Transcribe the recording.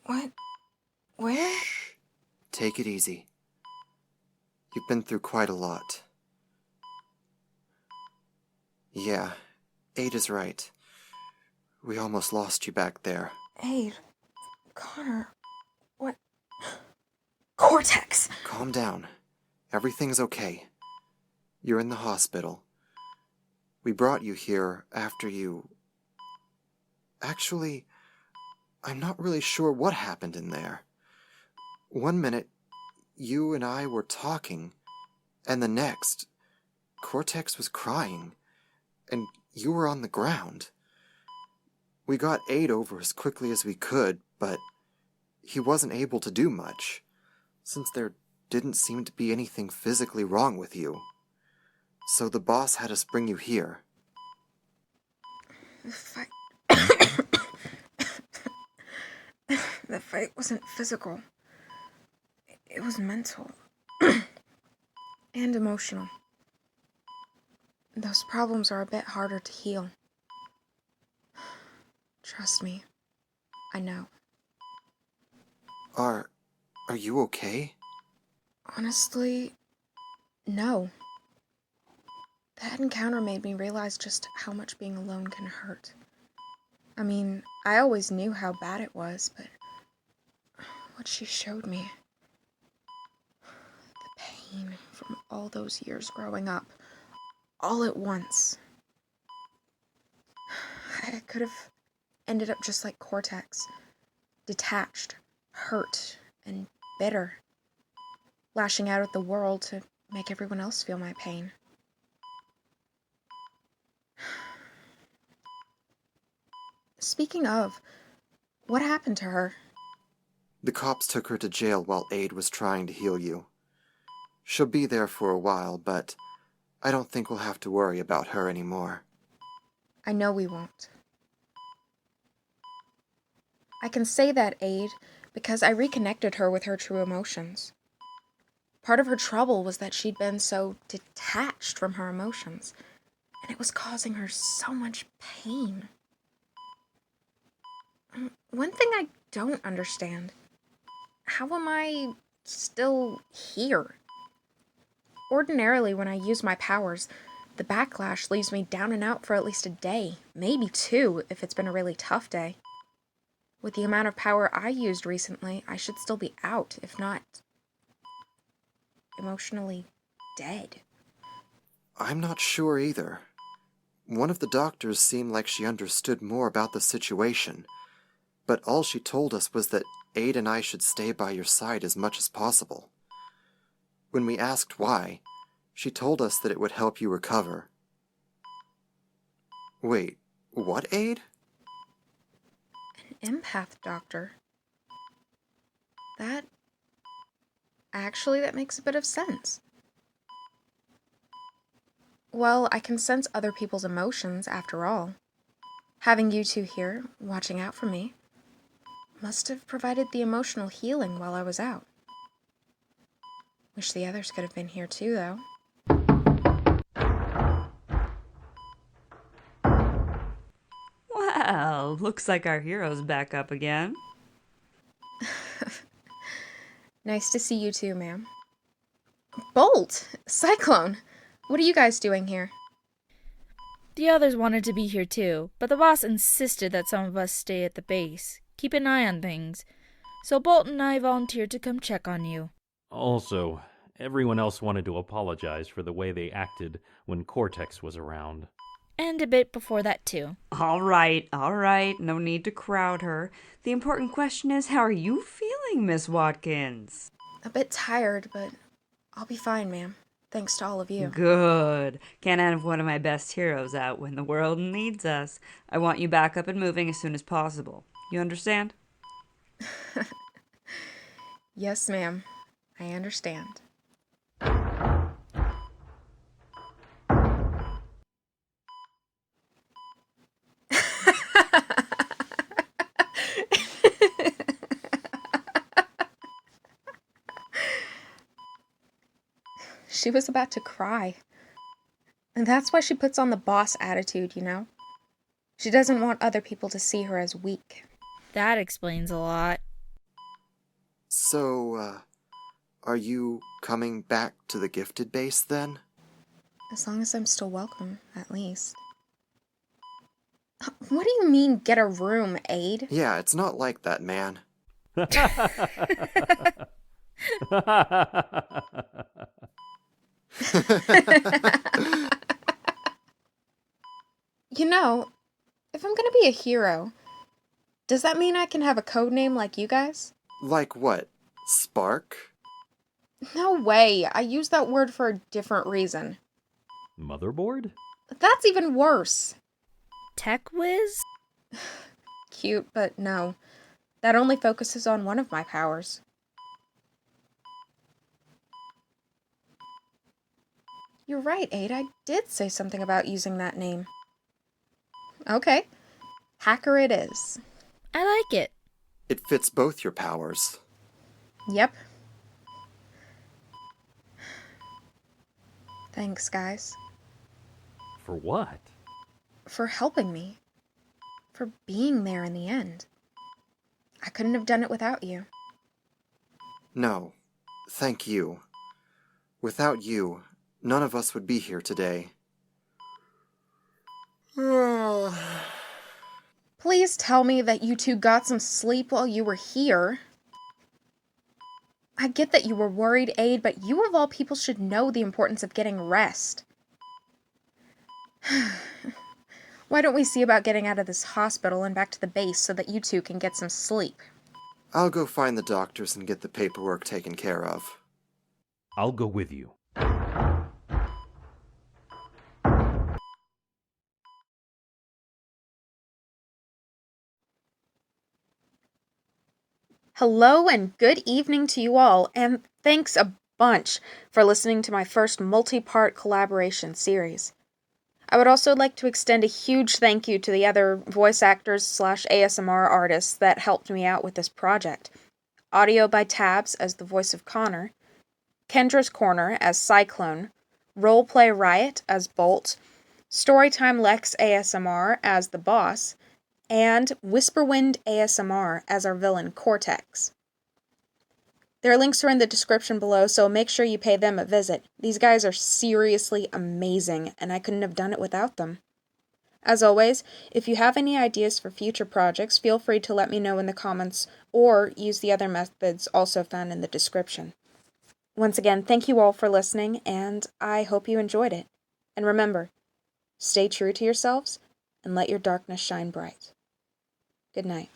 What? Where? Shh. Take it easy. You've been through quite a lot. Yeah, Ada's right. We almost lost you back there. Aid. Connor. What? Cortex! Calm down. Everything's okay. You're in the hospital. We brought you here after you... Actually, I'm not really sure what happened in there. One minute, you and I were talking, and the next, Cortex was crying, and you were on the ground. We got Aid over as quickly as we could, but he wasn't able to do much, since there didn't seem to be anything physically wrong with you. So the boss had us bring you here. The fight wasn't physical. It was mental. And emotional. Those problems are a bit harder to heal. Trust me. I know. Are you okay? Honestly, no. That encounter made me realize just how much being alone can hurt. I mean, I always knew how bad it was, but what she showed me, the pain from all those years growing up, all at once. I could have ended up just like Cortex, detached, hurt, and bitter, lashing out at the world to make everyone else feel my pain. Speaking of, what happened to her? The cops took her to jail while Aid was trying to heal you. She'll be there for a while, but I don't think we'll have to worry about her anymore. I know we won't. I can say that, Aid, because I reconnected her with her true emotions. Part of her trouble was that she'd been so detached from her emotions, and it was causing her so much pain. One thing I don't understand, how am I still here? Ordinarily, when I use my powers, the backlash leaves me down and out for at least a day, maybe 2 if it's been a really tough day. With the amount of power I used recently, I should still be out, if not emotionally dead. I'm not sure either. One of the doctors seemed like she understood more about the situation, but all she told us was that Aid and I should stay by your side as much as possible. When we asked why, she told us that it would help you recover. Wait, what, Aid? An empath doctor. That makes a bit of sense. Well, I can sense other people's emotions, after all. Having you two here, watching out for me, must have provided the emotional healing while I was out. Wish the others could have been here too, though. Well, looks like our hero's back up again. Nice to see you too, ma'am. Bolt! Cyclone! What are you guys doing here? The others wanted to be here too, but the boss insisted that some of us stay at the base, keep an eye on things. So Bolt and I volunteered to come check on you. Also, everyone else wanted to apologize for the way they acted when Cortex was around. And a bit before that too. All right. No need to crowd her. The important question is, how are you feeling, Miss Watkins? A bit tired, but I'll be fine, ma'am. Thanks to all of you. Good. Can't have one of my best heroes out when the world needs us. I want you back up and moving as soon as possible. You understand? Yes, ma'am. I understand. She was about to cry. And that's why she puts on the boss attitude, you know? She doesn't want other people to see her as weak. That explains a lot. So, are you coming back to the gifted base then? As long as I'm still welcome, at least. What do you mean, get a room, Aid? Yeah, it's not like that, man. You know, if I'm gonna be a hero, does that mean I can have a code name like you guys? Like what? Spark? No way, I use that word for a different reason. Motherboard? That's even worse. Tech whiz? Cute, but no. That only focuses on one of my powers. You're right, Aid, I did say something about using that name. Okay, Hacker it is. I like it. It fits both your powers. Yep. Thanks, guys. For what? For helping me. For being there in the end. I couldn't have done it without you. No, thank you. Without you, none of us would be here today. Please tell me that you two got some sleep while you were here. I get that you were worried, Aid, but you of all people should know the importance of getting rest. Why don't we see about getting out of this hospital and back to the base so that you two can get some sleep? I'll go find the doctors and get the paperwork taken care of. I'll go with you. Hello and good evening to you all, and thanks a bunch for listening to my first multi-part collaboration series. I would also like to extend a huge thank you to the other voice actors / ASMR artists that helped me out with this project. Audio by Tabs as the voice of Korner, Kendra's Korner as Cyclone, Roleplay Riot as Bolt, Storytime Lex ASMR as the boss, and Whisperwind ASMR as our villain, Cortex. Their links are in the description below, so make sure you pay them a visit. These guys are seriously amazing, and I couldn't have done it without them. As always, if you have any ideas for future projects, feel free to let me know in the comments, or use the other methods also found in the description. Once again, thank you all for listening, and I hope you enjoyed it. And remember, stay true to yourselves, and let your darkness shine bright. Good night.